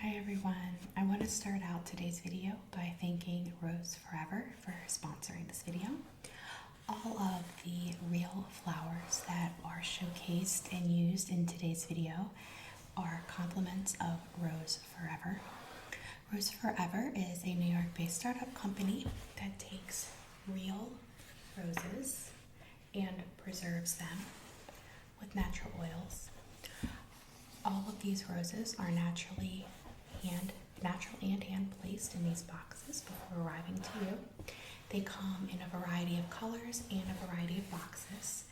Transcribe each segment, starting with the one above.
Hi everyone, I want to start out today's video by thanking Rose Forever for sponsoring this video. All of the real flowers that are showcased and used in today's video are compliments of Rose Forever. Rose Forever is a New York-based startup company that takes real roses and preserves them with natural oils. All of these roses are natural and hand placed in these boxes before arriving to you. They come in a variety of colors and a variety of boxes.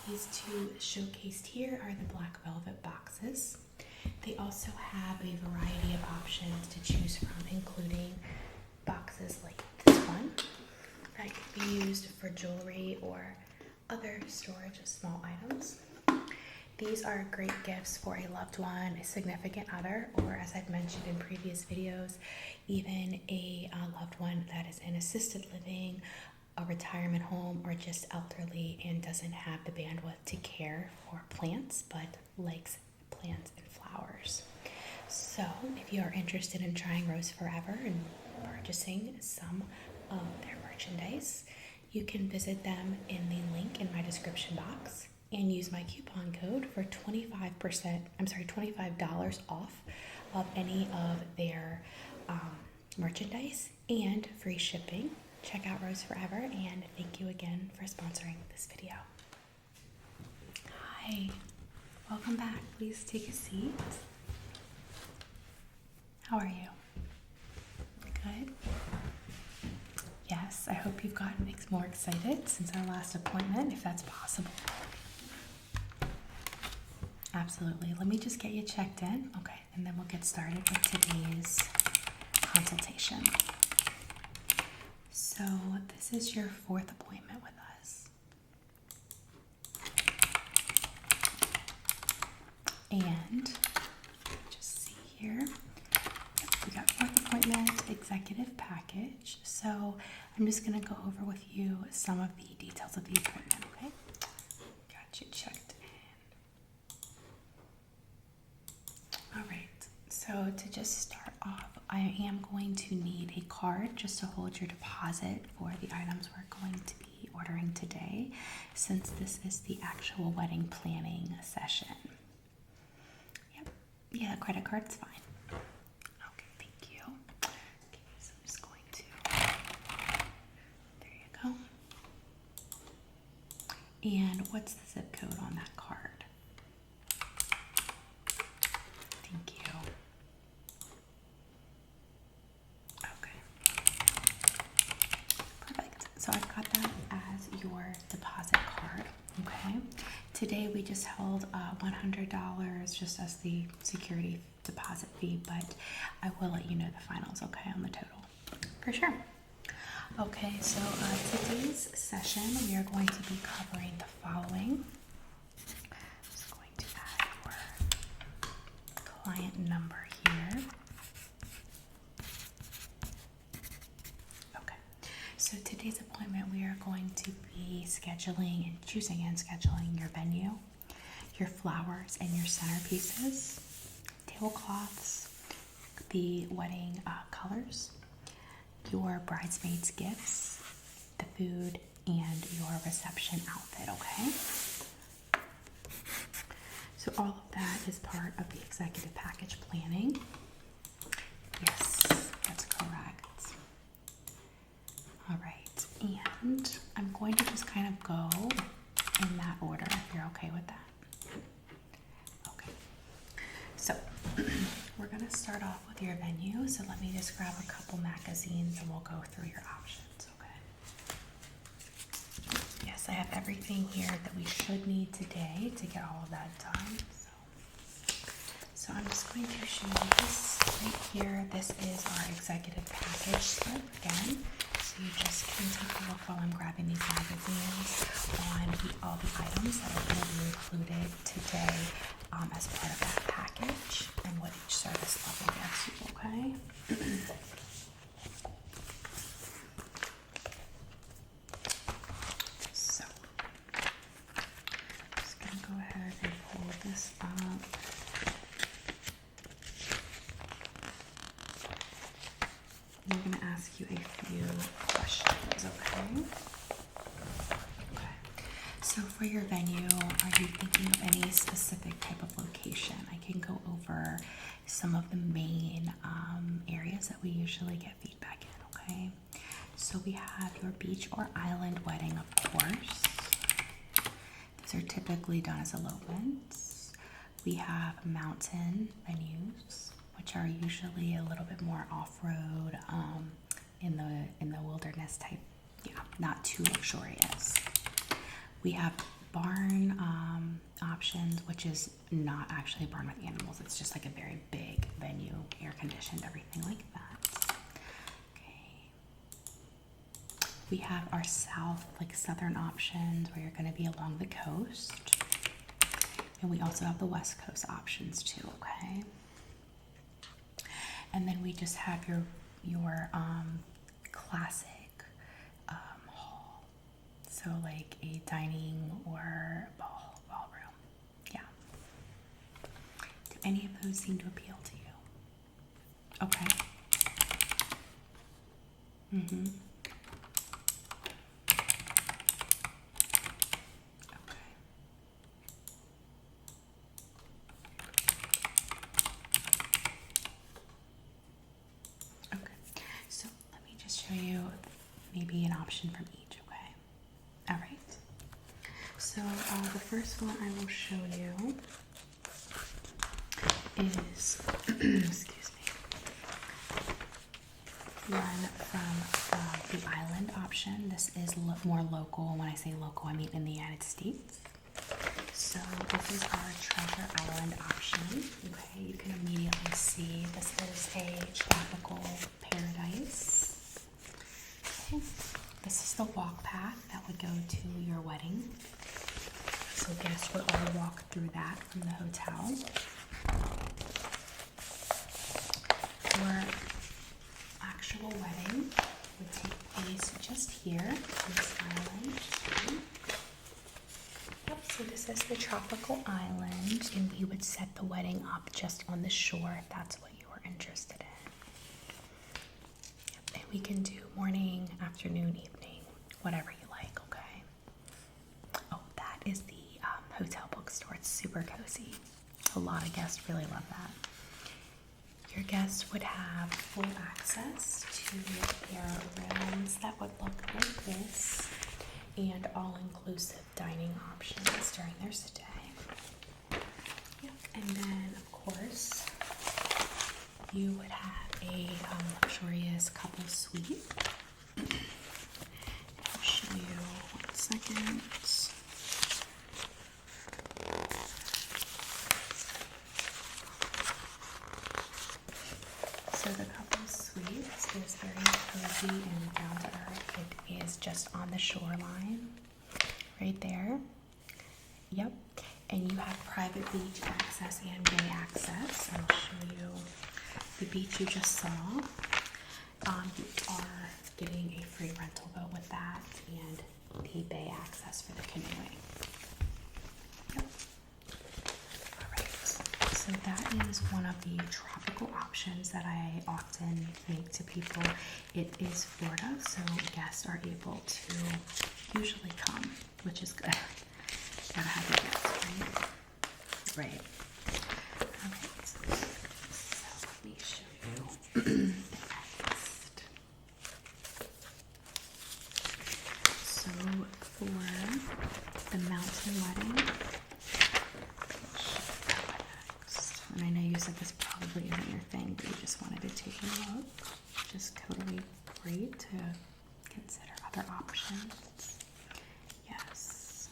These two showcased here are the black velvet boxes. They also have a variety of options to choose from, including boxes like this one that can be used for jewelry or other storage of small items. These are great gifts for a loved one, a significant other, or as I've mentioned in previous videos, even a loved one that is in assisted living, a retirement home, or just elderly and doesn't have the bandwidth to care for plants, but likes plants and flowers. So if you are interested in trying Rose Forever and purchasing some of their merchandise, you can visit them in the link in my description box and use my coupon code for $25 off of any of their merchandise and free shipping. Check out Rose Forever, and thank you again for sponsoring this video. Hi, welcome back. Please take a seat. How are you? Good? Yes, I hope you've gotten more excited since our last appointment, if that's possible. Absolutely. Let me just get you checked in, okay, and then we'll get started with today's consultation. So this is your 4th appointment with us. And just see here, we got 4th appointment executive package. So I'm just going to go over with you some of the details of the appointment, okay? Got you checked. So to just start off, I am going to need a card just to hold your deposit for the items we're going to be ordering today, since this is the actual wedding planning session. Yep. Yeah, the credit card's fine. Okay, thank you. Okay, so I'm just going to, there you go. And what's the zip code on that card? Thank you. So I've got that as your deposit card, okay? Today we just held $100 just as the security deposit fee, but I will let you know the finals, okay, on the total. For sure. Okay, so today's session we are going to be covering the following. I'm just going to add your client number here. So today's appointment, we are going to be scheduling and choosing and scheduling your venue, your flowers and your centerpieces, tablecloths, the wedding colors, your bridesmaids' gifts, the food, and your reception outfit, okay? So all of that is part of the executive package planning. Yes, that's correct. All right, and I'm going to just kind of go in that order if you're okay with that. Okay, so we're going to start off with your venue. So let me just grab a couple magazines and we'll go through your options, okay? Yes, I have everything here that we should need today to get all of that done. So I'm just going to show you this right here. This is our executive package slip again. So you just can take a look while I'm grabbing these magazines on all the items that are going to be included today as part of that package and what each service level gets you, okay? So I'm just going to go ahead and pull this up. ask you a few questions, okay? Okay. So for your venue, are you thinking of any specific type of location? I can go over some of the main areas that we usually get feedback in, okay? So we have your beach or island wedding, of course. These are typically done as elopements. We have mountain venues, which are usually a little bit more off-road, in the wilderness type, not too luxurious. We have barn options, which is not actually a barn with animals. It's just like a very big venue, air conditioned, everything like that. Okay. We have our southern options where you're going to be along the coast. And we also have the West Coast options too, okay? And then we just have your classic hall. So like a dining or ballroom. Yeah. Do any of those seem to appeal to you? Okay. Mm-hmm. Show you maybe an option from each, okay? All right. So the first one I will show you is, excuse me, one from the island option. This is more local. When I say local, I mean in the United States. So this is our Treasure Island option. Okay, you can immediately see this is a tropical paradise. This is the walk path that would go to your wedding. So guests would all walk through that from the hotel. Your actual wedding would take place just here on this island. Yep, so this is the tropical island, and we would set the wedding up just on the shore if that's what you were interested in. We can do morning, afternoon, evening, whatever you like, okay? Oh, that is the hotel bookstore. It's super cozy. A lot of guests really love that. Your guests would have full access to their rooms that would look like this and all-inclusive dining options during their stay. Yep. And then, of course, you would have a luxurious couple suite. I'll show you 1 second. So the couple suite is very cozy and down to earth. It is just on the shoreline, right there. Yep. And you have private beach access and bay access. I'll show you the beach you just saw. You are getting a free rental boat with that and the bay access for the canoeing. Yep. Alright, so that is one of the tropical options that I often make to people. It is Florida, so guests are able to usually come, which is good. Gotta have your guests, right? Right. Alright, so let me show you next. So for the mountain wedding, and I know you said this probably isn't your thing, but you just wanted to take a look. Just totally free to consider other options. Yes.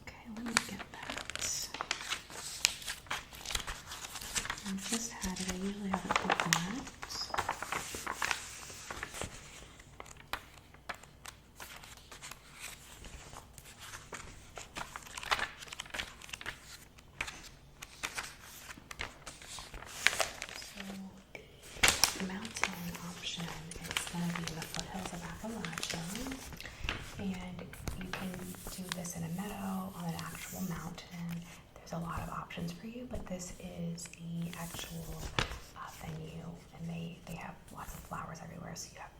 Okay, let me get that. I just had it. I usually have it bookmarked. So the mountain option is going to be in the foothills of Appalachia, and you can do this in a meadow, on an actual mountain. There's a lot of options for you, but this is the actual venue, and they have lots of flowers everywhere, so you have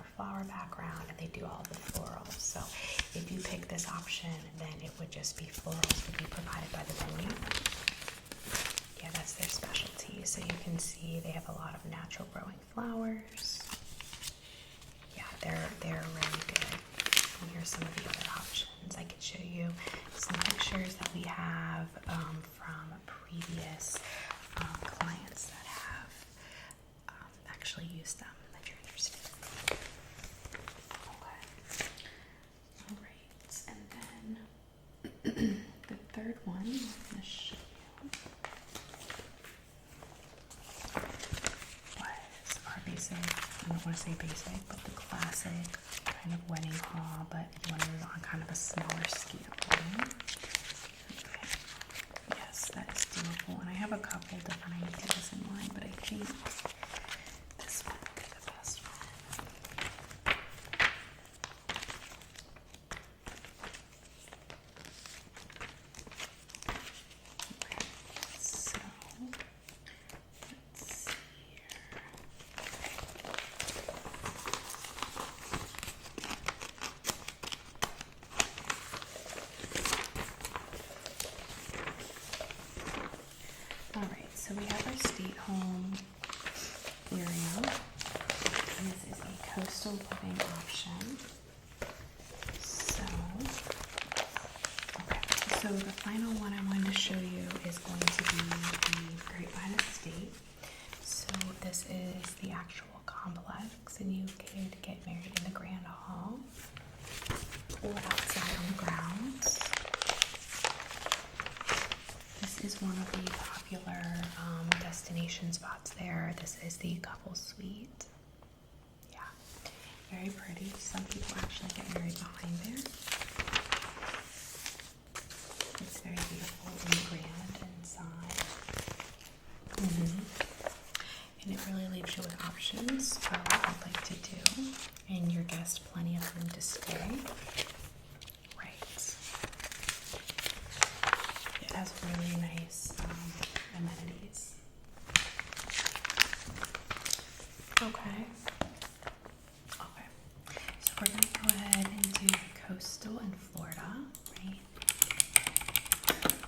a flower background, and they do all the florals. So if you pick this option, then it would just be florals would be provided by the venue. Yeah, that's their specialty. So you can see they have a lot of natural growing flowers. Yeah, they're really good. And here's some of the other options. I could show you some pictures that we have from previous clients that have actually used them, if you're interested. Okay. All right. And then the third one I'm going to show you was our basic, I don't want to say basic, but the classic kind of wedding hall, but you want to do it on kind of a smaller scale. Okay. Yes, that is doable. And I have a couple different ideas in mind, but I think this one would be the best one. Okay, so let's see here. All right, so we have our state home area, and this is a coastal living option. So, okay, so the final one I wanted to show you is going to be the Grapevine Estate. So this is the actual complex, and you could get married in the Grand Hall or outside on the grounds. This is one of the popular destination spots there. This is the couple suite. Yeah, very pretty. Some people actually get married behind there. It's very beautiful and grand inside. And it really leaves you with options for what you'd like to do, and your guests plenty of room to stay. It has really nice amenities. Okay. So we're going to go ahead and do coastal in Florida, right?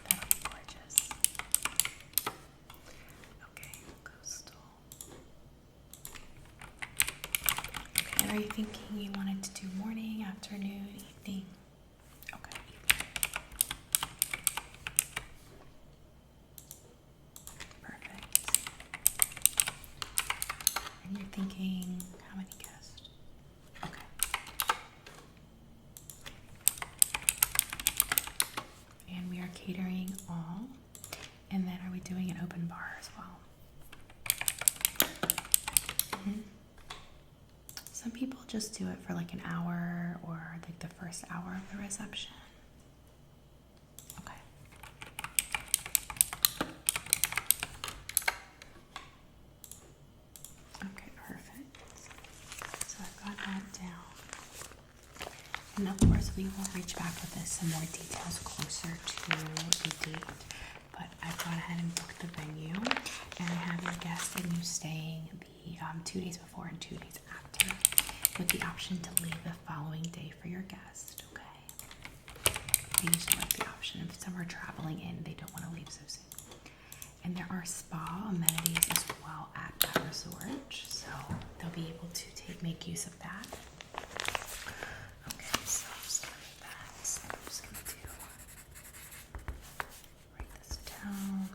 That'll be gorgeous. Okay, coastal. Okay, and are you thinking you wanted to do morning, afternoon, evening? Okay, evening. Perfect. And you're thinking, how many guests? Okay. And we are catering all. And then are we doing an open bar as well? Some people just do it for like an hour or like the first hour of the reception. Okay. Okay, perfect. So I've got that down. And of course we will reach back with some more details closer to the date. But I've gone ahead and booked the venue, and I have your guests and you staying the 2 days before and 2 days after, with the option to leave the following day for your guest. Okay. They usually like the option if some are traveling in, they don't want to leave so soon. And there are spa amenities as well at that resort, so they'll be able to make use of that. Okay, so I'm just gonna make that. So I'm just gonna write this down.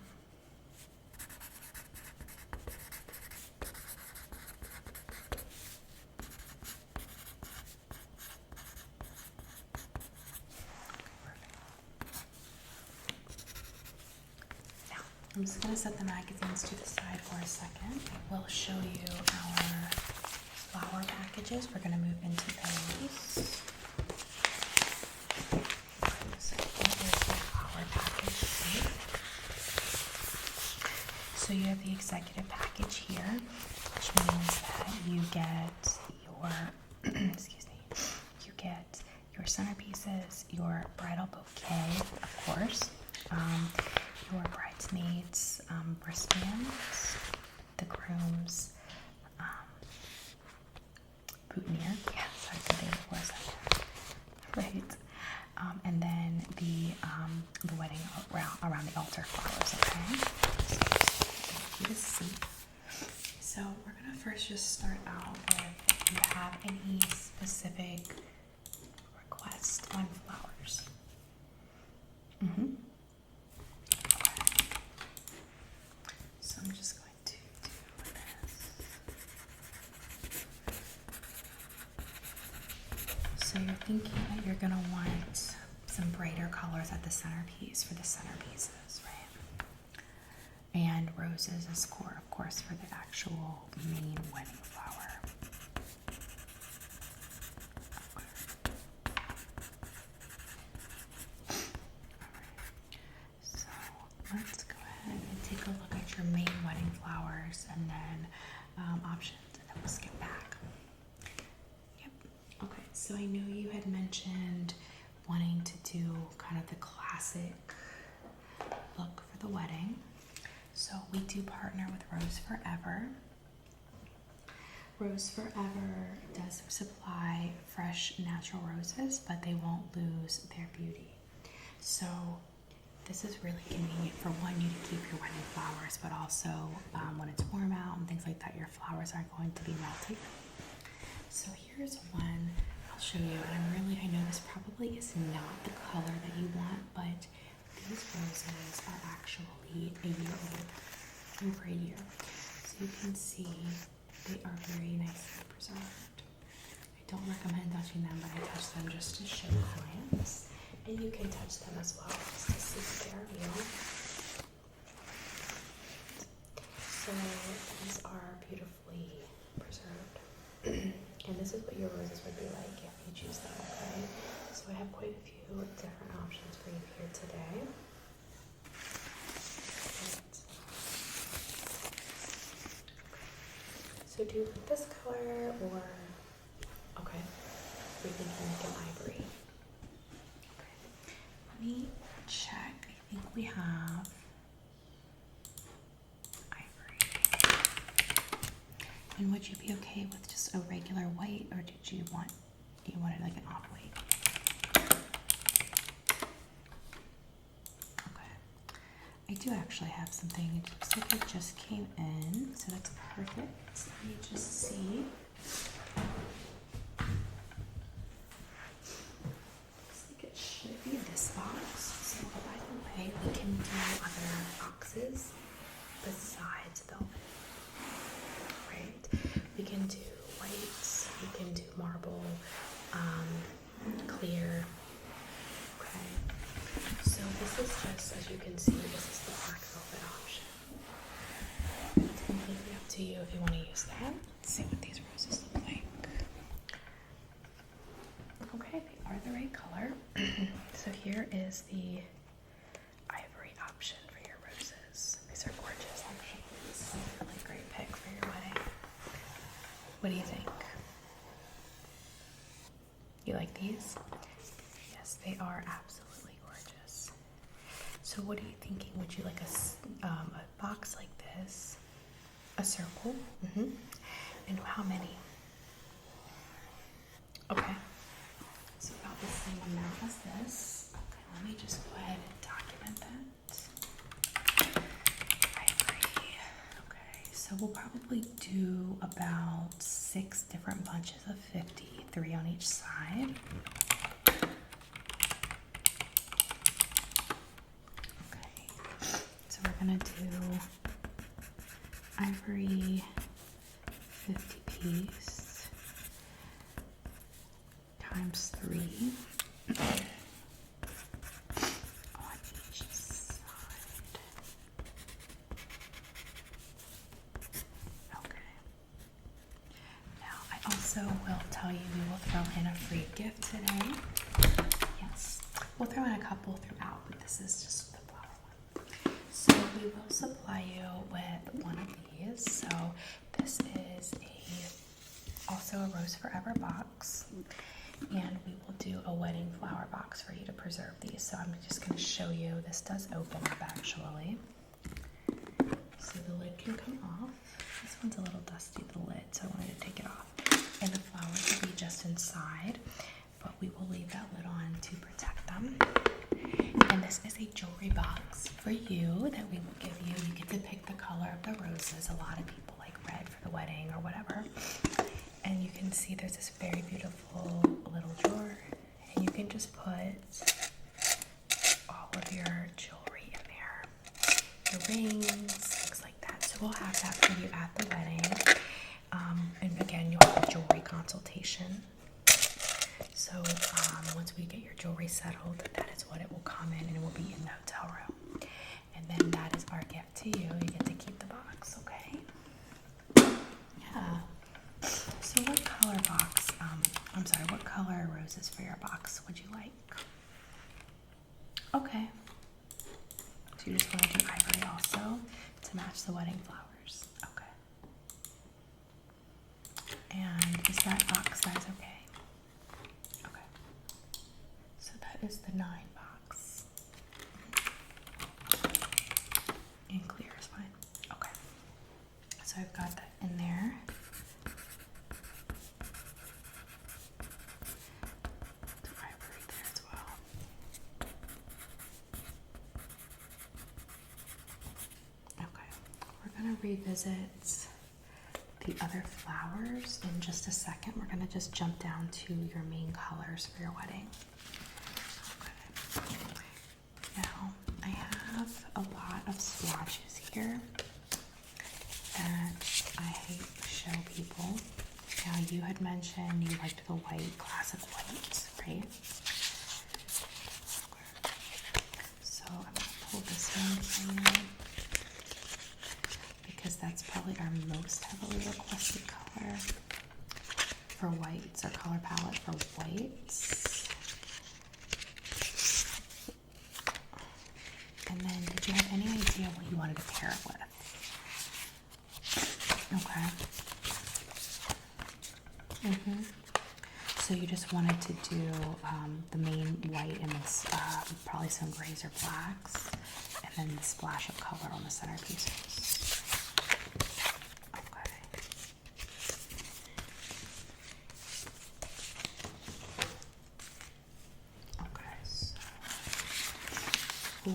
I'm just going to set the magazines to the side for a second. I will show you our flower packages. We're going to move into those. So here is the flower package sheet. So you have the executive package here, which means that you get your, excuse me, you get your centerpieces, your bridal bouquet, of course, your bridesmaids wristbands, the groom's boutonniere. Yeah, sorry, the day before a second. Right. And then the wedding around the altar flowers, okay? So you to see. So we're gonna first just start out with if you have any specific requests on flowers. Okay. So I'm just going to do this. So you're thinking that you're gonna want some brighter colors at the centerpiece for the centerpieces, right? And roses is core, of course, for the actual main wedding flower. Okay. Alright. So let's go ahead and take a look at your main wedding flowers and then options, and then we'll skip back. Yep. Okay, so I know you had mentioned wanting to do kind of the classic look for the wedding. So we do partner with Rose Forever. Rose Forever does supply fresh natural roses, but they won't lose their beauty. So this is really convenient for one, you to keep your wedding flowers, but also when it's warm out and things like that, your flowers aren't going to be melting. So here's one I'll show you, and I know this probably is not the color that you want, but these roses are actually a year old, over a year. So you can see they are very nicely preserved. I don't recommend touching them, but I touch them just to show clients. And you can touch them as well, just to see if they are real. So these are beautifully preserved. And this is what your roses would be like if you choose them, okay? So I have quite a few different options for you here today. So do you like this color or, okay, we're thinking like an ivory. Okay, let me check. I think we have ivory. And would you be okay with just a regular white, or did you want it like an off-white? Okay. I do actually have something. It looks like it just came in, so that's perfect. Let me just see. Looks like it should be this box. So by the way, we can do other boxes besides velvet. Right? We can do whites, we can do marble, clear. Okay. So this is just, as you can see, this is the black velvet option. It's completely up to you if you want to use that. Let's see what these roses look like. Okay, they are the right color. So here is the ivory option for your roses. These are gorgeous, actually. This is a really great pick for your wedding. What do you think? You like these? Yes, they are absolutely gorgeous. So what are you thinking? Would you like a box like this? A circle? Mm-hmm. And how many? Okay. So about the same amount as this. Okay, let me just go ahead and document that. I agree. Okay, so we'll probably do about 6 different bunches of 50, 3 on each side. Okay, so we're gonna do ivory 50 piece times 3 on each side. Okay. Now I also will tell you we will throw in a free gift today. Yes, we'll throw in a couple throughout, but this is just the flower one. So we will supply you with one of these. So this is also a Rose Forever box, and we will do a wedding flower box for you to preserve these. So I'm just going to show you. This does open up actually, so the lid can come off. one's a little dusty, the lid, so I wanted to take it off. And the flowers will be just inside, but we will leave that lid on to protect them. And this is a jewelry box for you that we will give you. You get to pick the color of the roses. A lot of people like red for the wedding or whatever. And you can see there's this very beautiful little drawer, and you can just put all of your jewelry in there. Your rings, things like that. So we'll have that for you at the wedding. And again, you'll have a jewelry consultation. So once we get your jewelry settled, that is what it will come in, and it will be in the hotel room. And then that is our gift to you. You get to keep the box, okay? Yeah. So what color box, what color roses for your box would you like? Okay. So you just want to do ivory also to match the wedding flowers. Okay. And is that box size okay? Okay. So that is the 9 box. And clear is fine. Okay. So I've got that in there. The ivory there as well. Okay. We're going to revisit the other flowers in just a second. We're going to just jump down to your main colors for your wedding. Okay. Now, I have a lot of swatches here that I show people. Now, you had mentioned you liked the white, classic white, right? So I'm going to pull this one for you, because that's probably our most heavily requested color for whites, our color palette for whites. And then, did you have any idea what you wanted to pair it with? Okay. So you just wanted to do the main white and this, probably some grays or blacks, and then the splash of color on the centerpieces. Okay. Okay, so for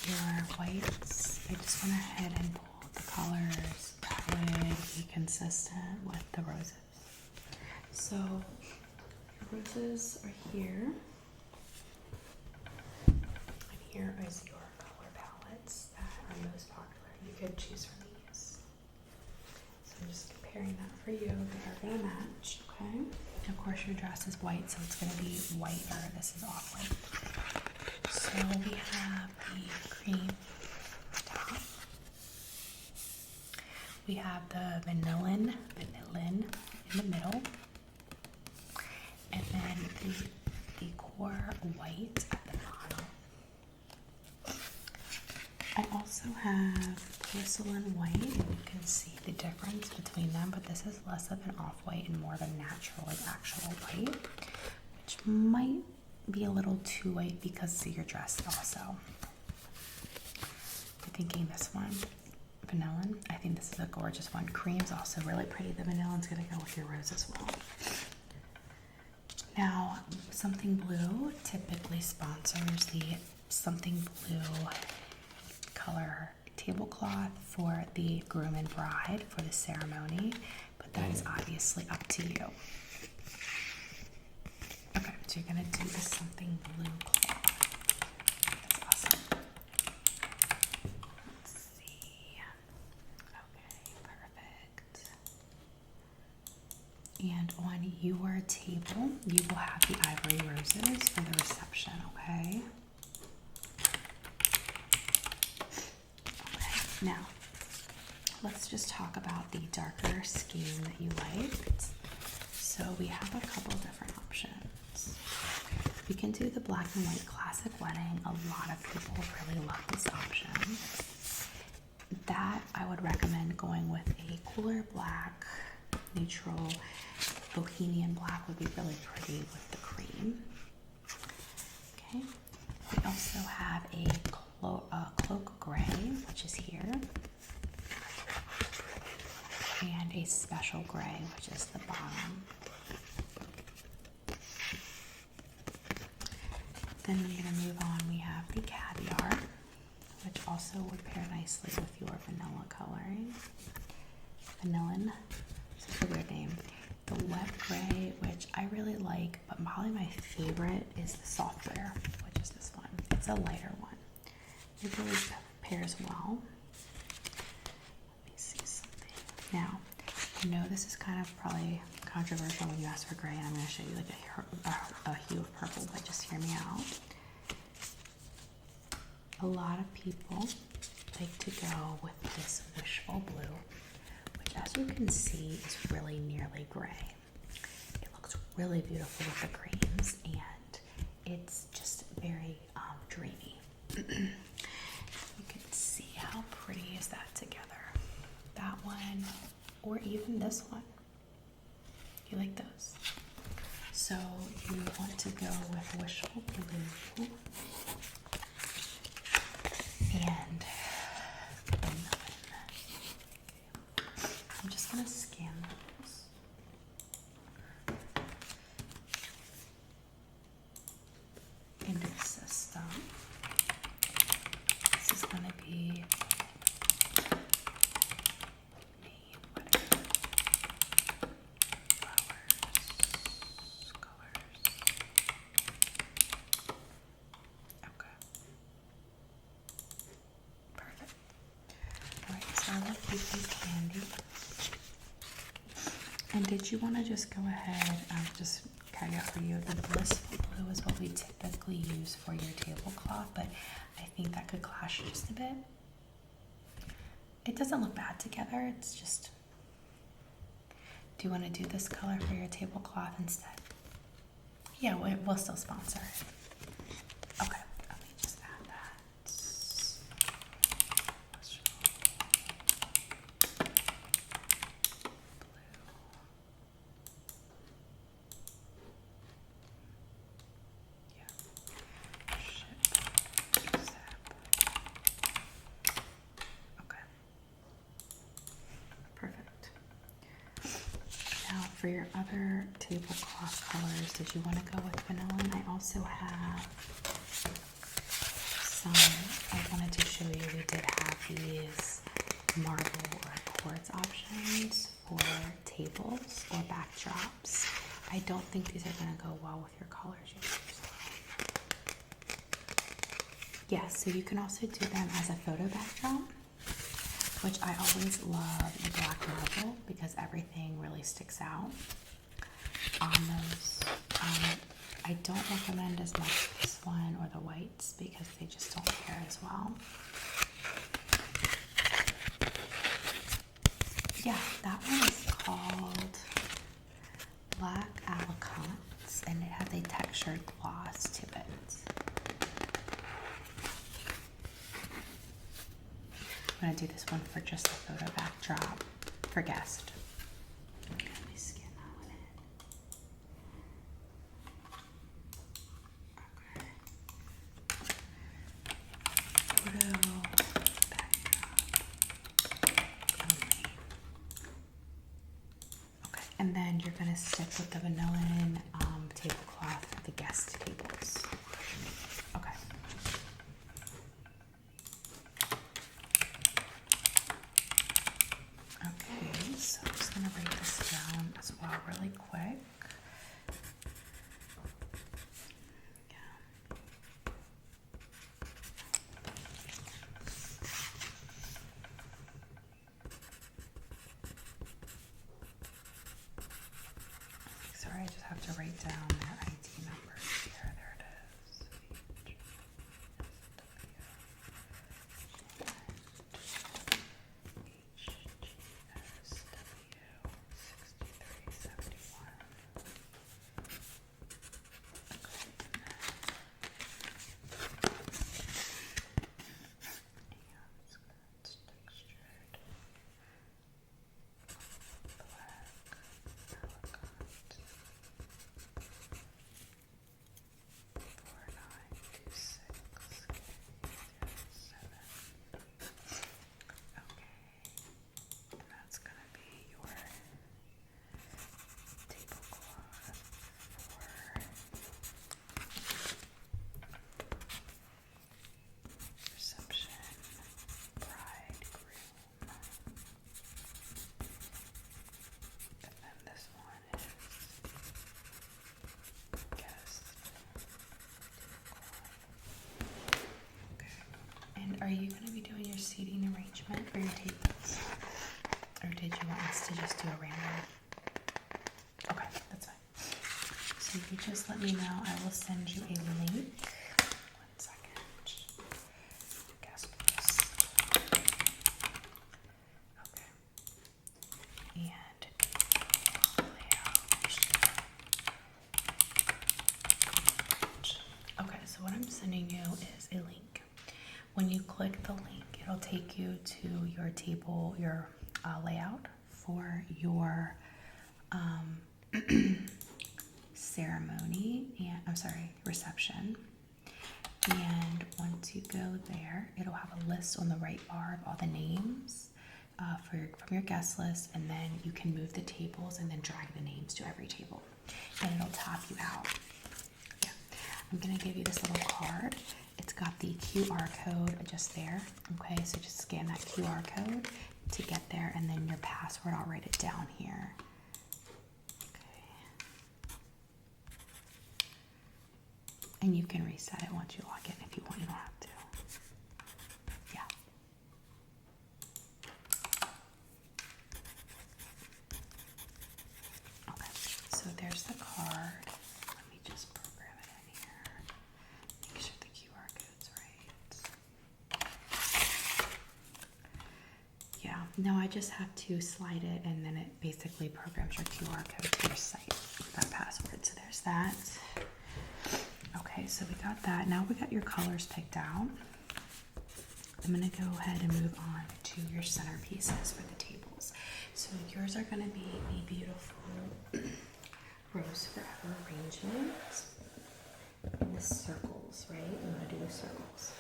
your whites, I just went ahead and pulled the colors that would be consistent with the roses. So roses are here, and here is your color palettes that are most popular. You could choose from these. So I'm just comparing that for you. They are going to match, okay? Of course, your dress is white, so it's going to be whiter. This is off-white. So we have the cream top. We have the vanillin in the middle. And then the core white at the bottom. I also have porcelain white, and you can see the difference between them, but this is less of an off-white and more of a natural, like actual white, which might be a little too white because of your dress also. I'm thinking this one, vanillin. I think this is a gorgeous one. Cream's also really pretty. The vanillin's gonna go with your rose as well. Now, Something Blue typically sponsors the Something Blue color tablecloth for the groom and bride for the ceremony, but that is obviously up to you. Okay, so you're gonna do the Something Blue cloth. That's awesome. Let's see. Okay, perfect. And on your table, you will have the ivory roses for the reception, okay? Okay, now, let's just talk about the darker scheme that you liked. So we have a couple different options. We can do the black and white classic wedding. A lot of people really love this option. That I would recommend going with a cooler black, neutral bohemian black would be really pretty with the cream. Okay. We also have a cloak gray, which is here. and a special gray, which is the bottom. Then we're going to move on. We have the caviar, which also would pair nicely with your vanilla coloring. Vanillin, such a weird name. The wet gray, which I really like, but probably my favorite is the software, which is this one. It's a lighter one. It really pairs well. Let me see something. Now, I know this is kind of probably controversial when you ask for gray, and I'm going to show you like a hue of purple, but just hear me out. A lot of people like to go with this wishful blue, which as you can see is really nearly gray. It looks really beautiful with the creams, and it's just very dreamy. You can see how pretty is that together. That one, or even this one. You like those? So you want to go with wishful blue and vanilla. I'm just gonna scan those. Into the system. This is gonna be candy. And did you want to just go ahead and just carry out for you? The blissful blue is what we typically use for your tablecloth, but I think that could clash just a bit. It doesn't look bad together. It's just, do you want to do this color for your tablecloth instead? Yeah, we'll still sponsor it. Okay, let me just add that. For your other tablecloth colors, did you want to go with vanilla? And I also have some, I wanted to show you, we did have these marble or quartz options for tables or backdrops. I don't think these are going to go well with your colors. Yes, so you can also do them as a photo backdrop, which I always love the black marble because everything really sticks out on those. I don't recommend as much this one or the whites because they just don't pair as well. Yeah, that one is called Black Alicots, and it has a textured gloss to it. I'm going to do this one for just the photo backdrop for guest. Okay, let me scan that one in. Okay. Photo backdrop only. Okay, and then you're going to stick with the vanillin tablecloth for the guest tables. Okay. So I'm just going to write this down as well really quick. Yeah. Sorry, I just have to write down their ID numbers here. There it is. arrangement for your tables? Or did you want us to just do a random? Okay, that's fine. So you just let me know. I will send you a link. 1 second. Guest list. Okay. And layout. Okay, so what I'm sending you is a link. When you click the link, it'll take you to your table, your layout for your ceremony and reception. And once you go there, it'll have a list on the right bar of all the names from your guest list, and then you can move the tables and then drag the names to every table, and it'll top you out. Yeah, I'm gonna give you this little card. It's got the QR code just there. Okay, so just scan that QR code to get there, and then your password, I'll write it down here. Okay. And you can reset it once you log in if you want. You don't have to. Yeah. Okay, so there's the card. Let me just program it in here. Make sure the QR code's right. Yeah, no, I just have to slide it, and then it basically programs your QR code to your site with that password. So there's that. Okay, so we got that. Now we got your colors picked out. I'm gonna go ahead and move on to your centerpieces for the tables. So yours are gonna be a beautiful Rose Forever arrangement in the circles, right? You wanna do the circles.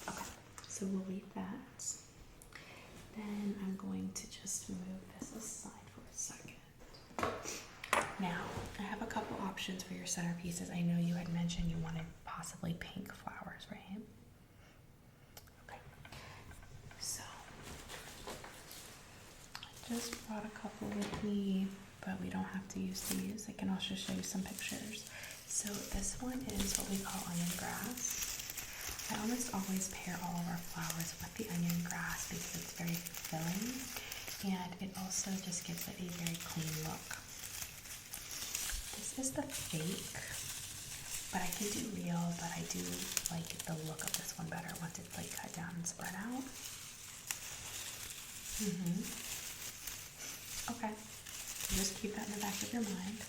Okay, so we'll leave that. Then I'm going to just move this aside for a second. Now, I have a couple options for your centerpieces. I know you had mentioned you wanted possibly pink flowers, right? Okay. So, I just brought a couple with me, but we don't have to use these. I can also show you some pictures. So this one is what we call onion grass. I almost always pair all of our flowers with the onion grass because it's very fulfilling, and it also just gives it a very clean look. This is the fake, but I can do real, but I do like the look of this one better once it's like cut down and spread out. Okay, so just keep that in the back of your mind.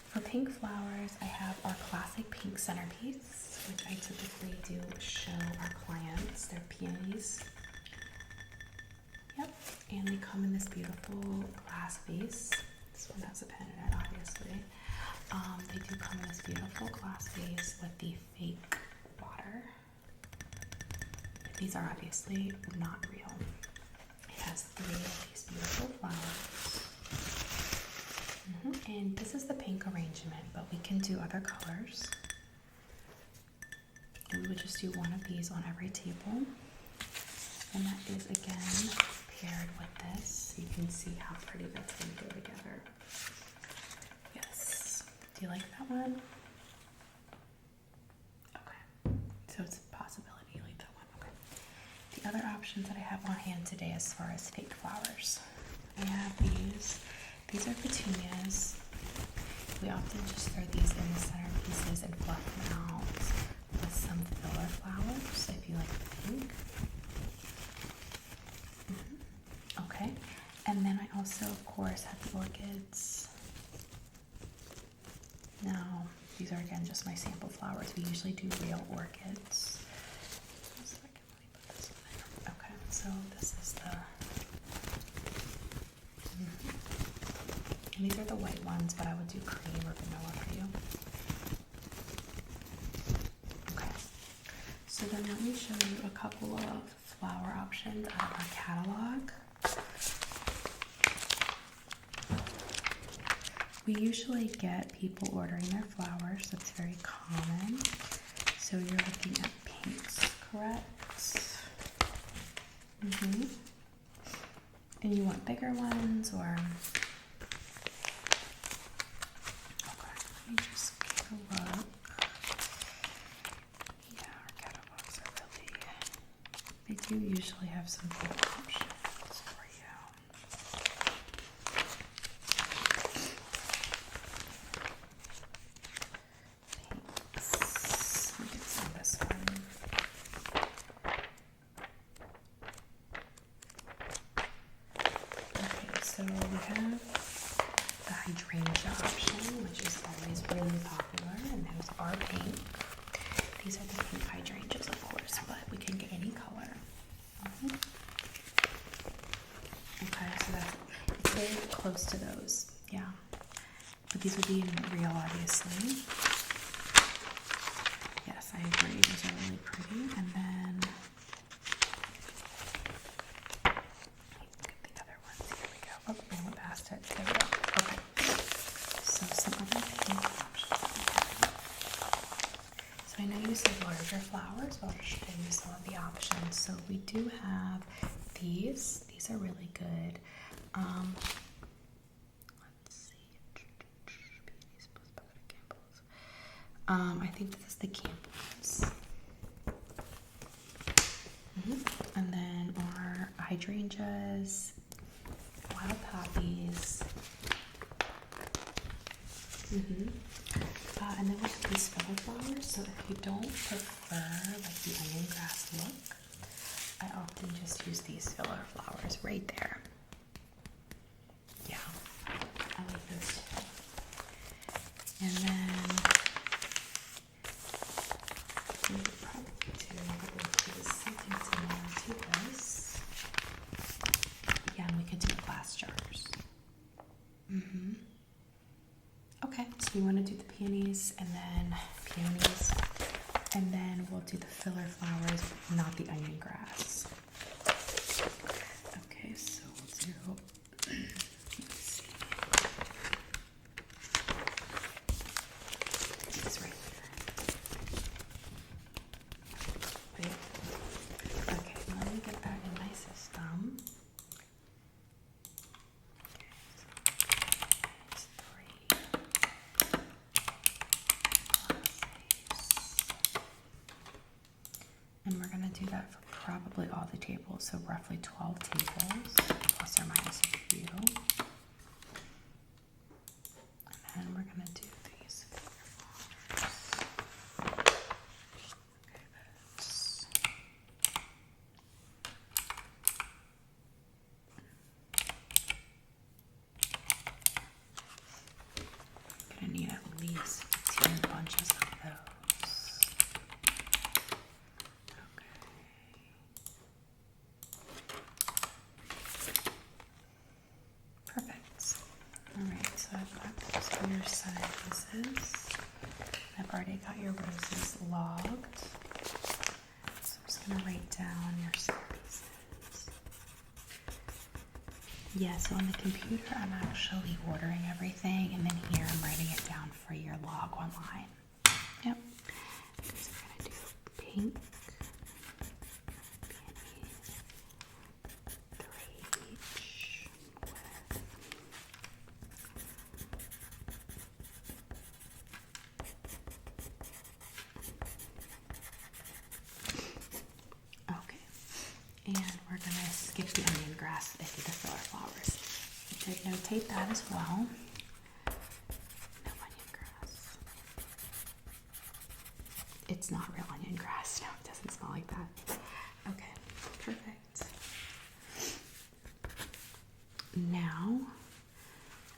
For pink flowers, I have our classic pink centerpiece, which I typically do show our clients. They're peonies. Yep, and they come in this beautiful glass vase. This one has a pen in it, obviously. They do come in this beautiful glass vase with the fake water. These are obviously not real. It has 3 of these beautiful flowers. And this is the pink arrangement, but we can do other colors. And we would just do one of these on every table. And that is, again, paired with this. You can see how pretty that's going to go together. Yes. Do you like that one? Okay. So it's a possibility you like that one. Okay. The other options that I have on hand today as far as fake flowers. I have these. These are petunias. We often just throw these in the centerpieces and fluff them out with some filler flowers if you like the pink. Okay, and then I also, of course, have the orchids. Now, these are again just my sample flowers. We usually do real orchids. Okay, so this is the. And these are the white ones, but I would do cream or vanilla for you. Okay, so then let me show you a couple of flower options out of our catalog. We usually get people ordering their flowers. That's very common. So you're looking at pinks, correct? And you want bigger ones or? Okay, let me just take a look. Yeah, our catalogs are They do usually have some good options for you. Thanks. Look at some of this one. Okay, so we have the hydrangea option, which is always really popular, and those are pink. These are the pink hydrangeas, of course, but we can get any color. Okay, so it's very close to those, yeah. But these would be in real, obviously. Yes, I agree. Those are really pretty. And then look at the other ones. Here we go. Oh, I went past it. There we go. Okay. So some other pink options. So I know you said larger flowers, but I'll just show you some of the options. So we do have these. These are really good. Let's see. I think this is the Campbell's. And then our hydrangeas, wild poppies. And then we have these filler flowers. So if you don't prefer like the onion grass look, I often just use these filler flowers right there. Yeah, I like those too. And then we could probably do something similar to this. Yeah, and we could do glass jars. Okay, so we want to do the peonies, and then we'll do the filler flowers, not the onion grass. Okay, so we'll do, let's see. It's right there. Wait. Okay, let me get that in my system. And we're going to do that for probably all the tables, so roughly 12 tables, plus or minus a few. And then we're going to do these flowers. Okay, that's... I'm going to need at least 10 bunches of those. Perfect. Alright, so I've got those for your sizes. I've already got your roses logged. So I'm just going to write down your sizes. Yeah, so on the computer I'm actually ordering everything, and then here I'm writing it down for your log online. Yep. So we're going to do pink. And we're going to skip the onion grass and do the filler flowers. Notate that as well. No onion grass. It's not real onion grass. No, it doesn't smell like that. Okay, perfect. Now,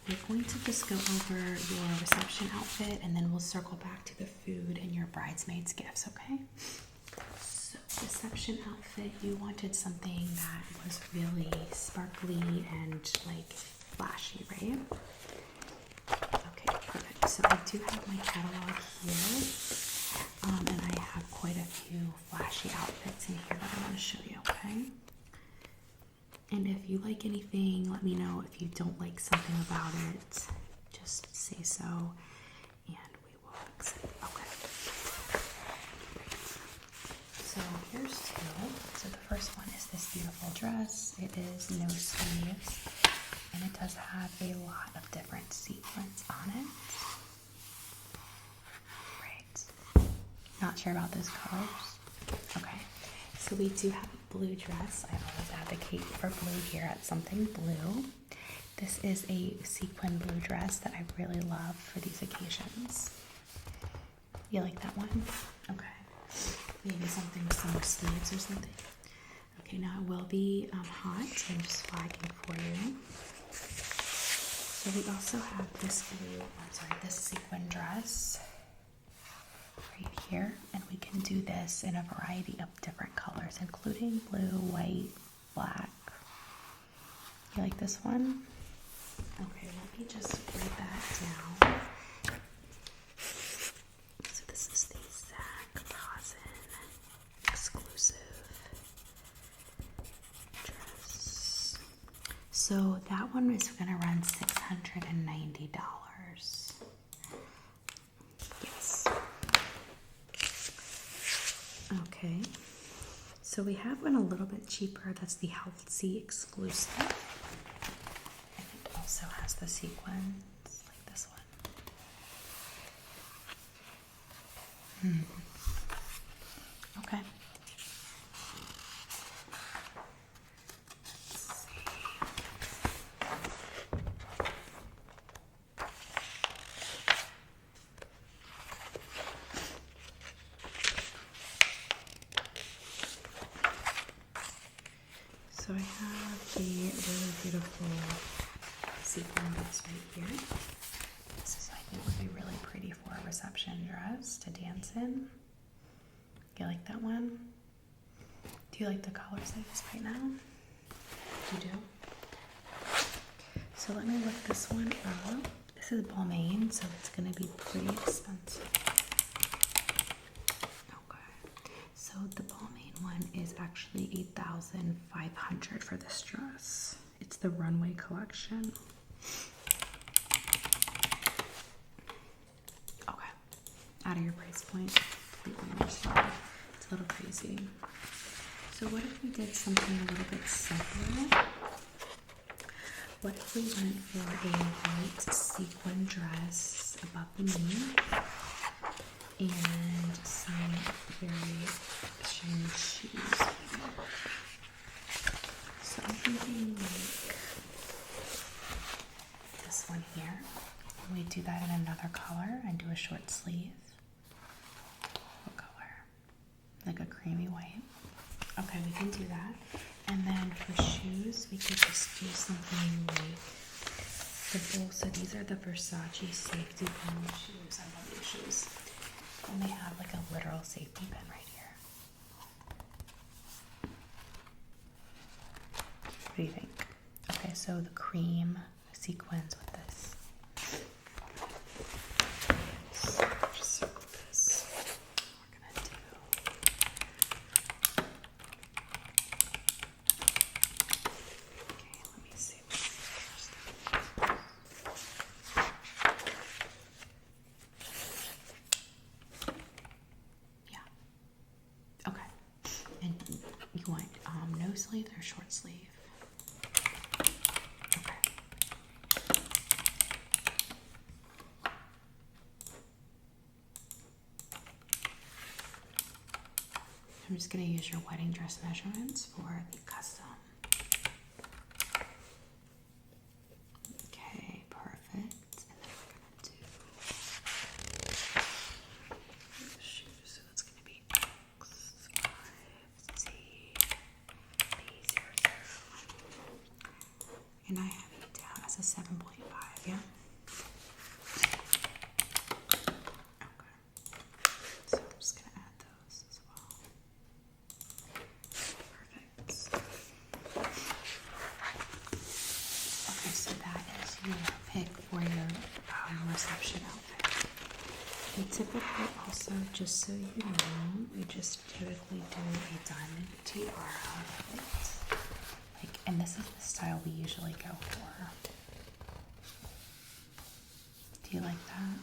we're going to just go over your reception outfit, and then we'll circle back to the food and your bridesmaids' gifts, okay? Reception outfit, you wanted something that was really sparkly and like flashy, right? Okay, perfect. So I do have my catalog here, and I have quite a few flashy outfits in here that I want to show you, okay? And if you like anything, let me know. If you don't like something about it, just say so, and we will fix it. Okay. So here's two. So the first one is this beautiful dress. It is no sleeves, and it does have a lot of different sequins on it. Great. Not sure about those colors. Okay. So we do have blue dress. I always advocate for blue here at Something Blue. This is a sequin blue dress that I really love for these occasions. You like that one? Okay. Maybe something with some more sleeves or something. Okay, now it will be hot, so I'm just flagging for you. So we also have this this sequin dress right here, and we can do this in a variety of different colors, including blue, white, black. You like this one? Okay, let me just write that down. So this is the Zach Rosin exclusive dress. So that one is going to run $690. Yes. Okay. So we have one a little bit cheaper. That's the Healthy exclusive. And it also has the sequins like this one. Okay. So I have the really beautiful sequin dress right here. This is, I think, would be really pretty for a reception dress to dance in. You like that one? Do you like the colors I use right now? You do? So let me look this one up. This is Balmain, so it's going to be pretty expensive. Okay. So the Balmain one is actually $8,500 for this dress. It's the Runway collection. Okay. Out of your price point. Completely understand. It's a little crazy. So what if we did something a little bit simpler? What if we went for a white sequin dress above the knee and some very shiny shoes? So I'm thinking like this one here. We do that in another color and do a short sleeve. What color? Like a creamy white. Okay, we can do that. And then for shoes, we could just do something like simple. So these are the Versace safety pin shoes. I love these shoes. And they have like a literal safety pin right here. What do you think? Okay, so the cream sequins with this. So just circle this. We're gonna do. Okay, let me see what first. Yeah. Okay. And you want no sleeve or short sleeve? Okay. I'm just going to use your wedding dress measurements for the custom. Okay, perfect. And then we're going to do shoes. So that's going to be X5ZB00. And I have it down as a 7.5, yeah? Okay. So I'm just going to add those as well. Perfect. Okay, so that is your pick for your reception outfit. We typically also, just so you know, we just typically do a diamond tiara outfit. Like, and this is the style we usually go for. Do you like that?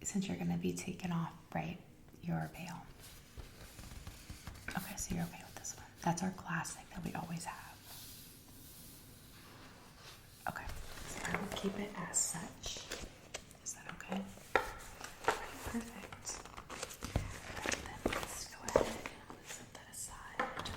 Since you're going to be taking off, right, your veil. Okay, so you're okay with this one. That's our classic that we always have. Okay, so I will keep it as such. Is that okay? Perfect. Alright, then let's go ahead and set that aside.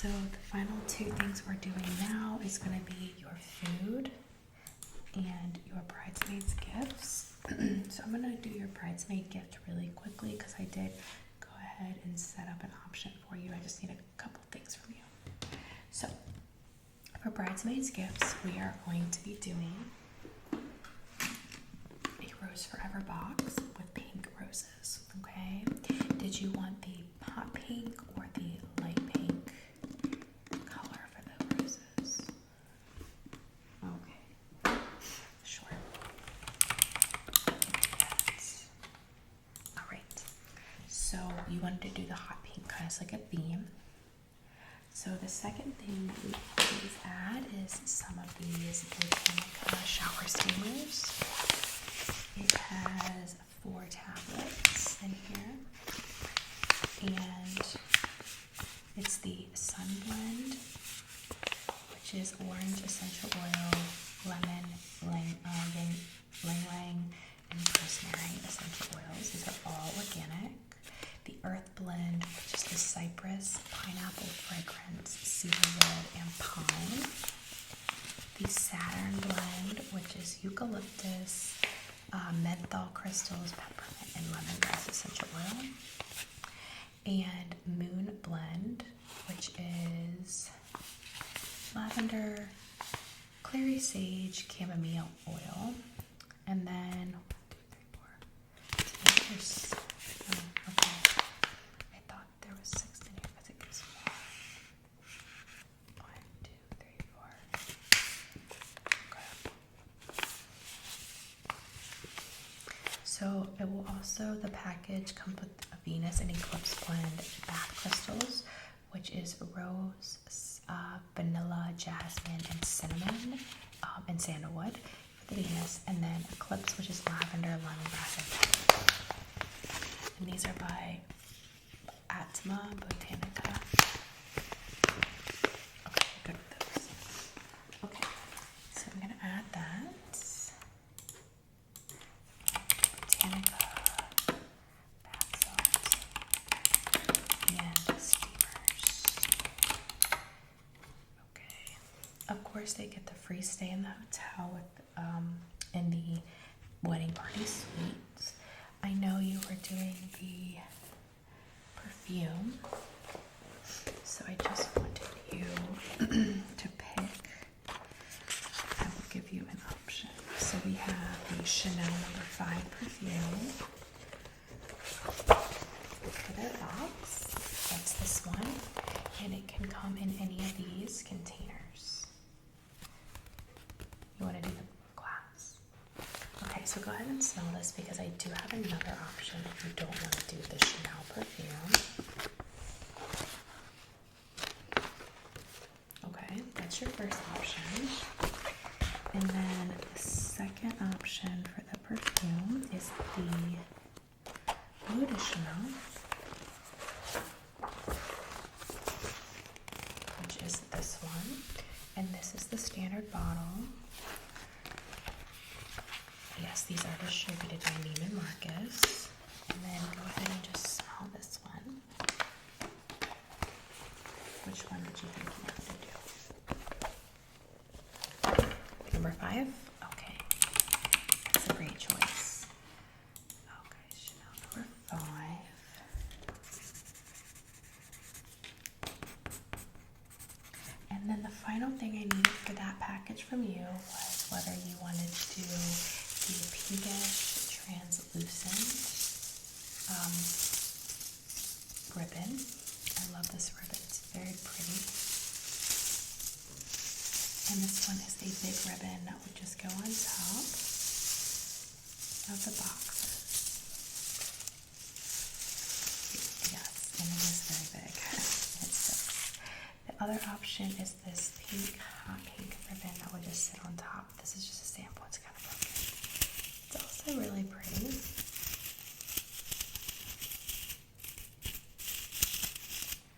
So the final two things we're doing now is going to be your food and your bridesmaids gifts. So I'm going to do your bridesmaid gift really quickly because I did go ahead and set up an option for you. I just need a couple things from you. So for bridesmaids gifts, we are going to be doing a Rose Forever box with pink roses, okay? Did you want the hot pink or the light pink color for the roses? Okay, sure. All right, so you wanted to do the hot pink kind of like a theme. So the second thing that we always add is some of these Botanica shower steamers. It has 4 tablets in here, and it's the Sun Blend, which is orange essential oil, lemon, ylang-ylang, and rosemary essential oils. These are all organic. The Earth Blend, which is the cypress, pineapple fragrance, cedarwood, and pine. The Saturn Blend, which is eucalyptus, menthol crystals, peppermint, and lemongrass essential oil. And Moon Blend, which is lavender, clary sage, chamomile oil. And then 1, 2, 3, 4. There's, okay. I thought there was 6 in here because it gives more. 1, 2, 3, 4. Okay. So it will also, the package comes with a Venus and Eclipse Blend bath crystals, which is rose, vanilla, jasmine, and cinnamon, and sandalwood for the Venus, and then Eclipse, which is lavender, lemongrass, and pepper. And these are by Atma Botanica. Okay, good with those. Okay, so I'm gonna add that. Botanica bath salt and steamers. Okay. Of course, they get the free stay in the hotel with in the wedding party suite. I know you were doing the perfume, so I just wanted you to pick. I will give you an option. So we have the Chanel No. 5 perfume for their box. That's this one, and it can come in any of these containers. You want to do the glass? Okay, so go ahead and smell this because I do have another option if you don't want to do the Chanel perfume. Okay, that's your first option. And then the second option for the perfume is the Eau de Chanel, which is this one. And this is the standard bottle. Yes, these are distributed by Neiman Marcus. And then go ahead and just smell this one. Which one did you think you wanted to do? Number 5? Okay. That's a great choice. Okay, Chanel number 5. And then the final thing I needed for that package from you was whether you wanted to do the pinkish translucent ribbon. I love this ribbon, it's very pretty. And this one is a big ribbon that would just go on top of the boxes. Yes, and it is very big. It's six. The other option is this pink, hot pink ribbon that would just sit on top. This is just a sample, it's kind of broken. It's also really pretty.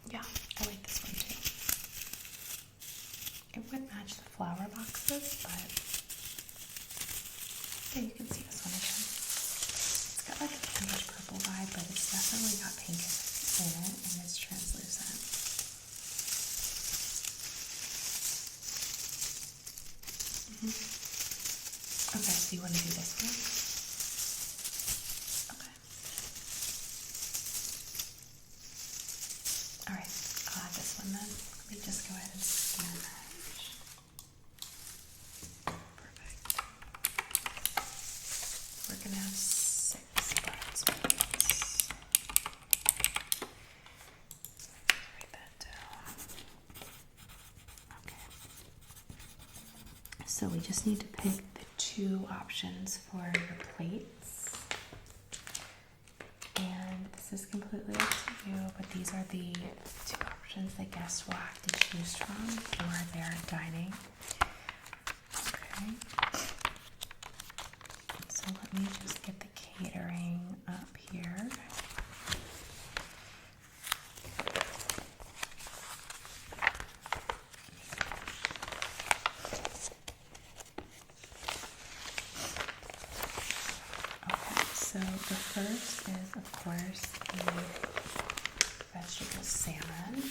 Yeah, I like this one too. It would match the flower boxes, but yeah, you can see this one again. It's got like a pinkish purple vibe, but it's definitely got pink in it, and it's translucent. bridesmaids. Write that down. Okay. So we just need to pick the two options for your plates. And this is completely up to you, but these are the two options that guests will have to choose from for their dining. Okay. So let me just get the catering up here. Okay, so the first is, of course, the vegetable salmon.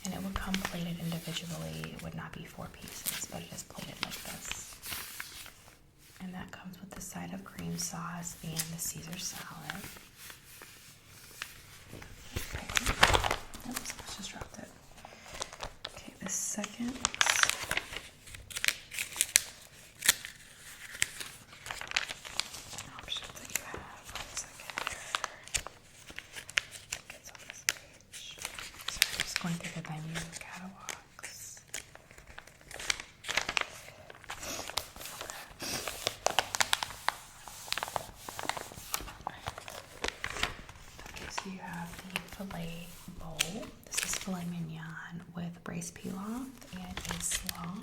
And it would come plated individually. It would not be 4 pieces, but it is plated like this. And that comes with the side of cream sauce and the Caesar salad. Okay. Oops, I just dropped it. Okay, the second option that you have, 1 second here. It gets on this page. Sorry, I'm just going through the menu catalogs. So you have the filet bowl. This is filet mignon with braised pilaf and a slaw.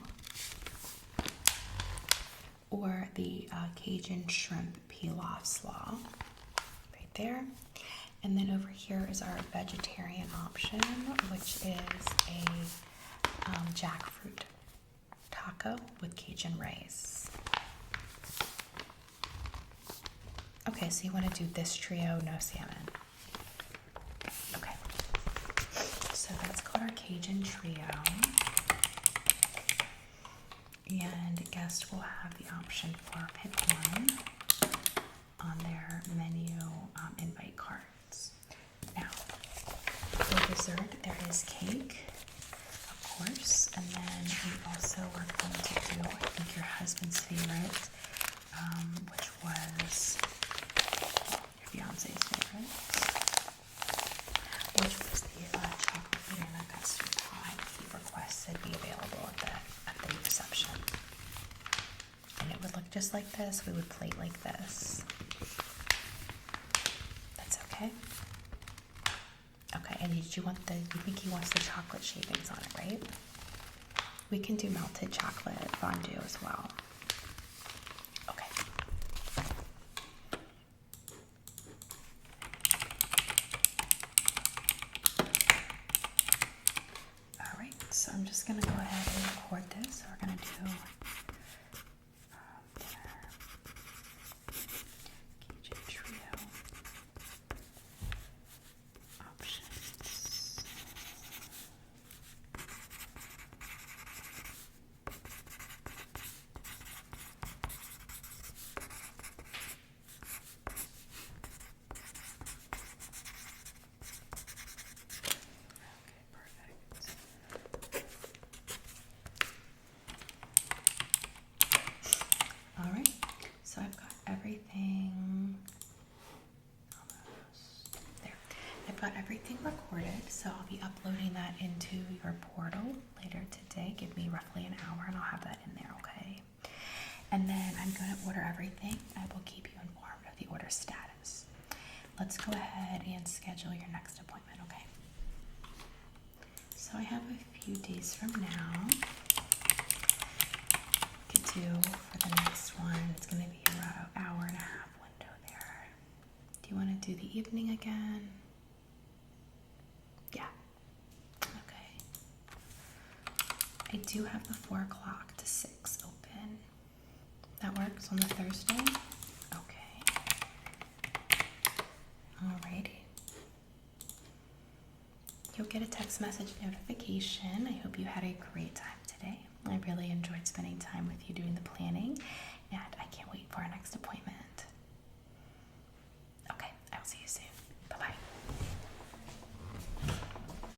Or the Cajun shrimp pilaf slaw. Right there. And then over here is our vegetarian option, which is a jackfruit taco with Cajun rice. Okay, so you want to do this trio, no salmon. Okay, so that's called our Cajun trio. And guests will have the option for pick one on their menu invite cards. Now, for dessert, there is cake, of course, and then we also are going to do, I think, your husband's favorite, which was your fiance's favorite, which was the chocolate banana custard pie that he requested be available at the reception. And it would look just like this. We would plate like this. That's okay? Okay, and you think he wants the chocolate shavings on it, right? We can do melted chocolate fondue as well. Okay. All right, so I'm just gonna go ahead and record this. So we're gonna do Cajun trio options. All right, so I've got everything almost there. I've got everything recorded, so I'll be uploading that into your portal later today. Give me roughly an hour and I'll have that in there, okay? And then I'm going to order everything. I will keep you informed of the order status. Let's go ahead and schedule your next appointment, okay? So I have a few days from now. Could do for the next one. It's going to be around an hour and a half window there. Do you want to do the evening again? Yeah. Okay. I do have the 4 o'clock to 6 open. That works on the Thursday? Okay. Alrighty. You'll get a text message notification. I hope you had a great time today. I really enjoyed spending time with you doing the planning, and I can't wait for our next appointment.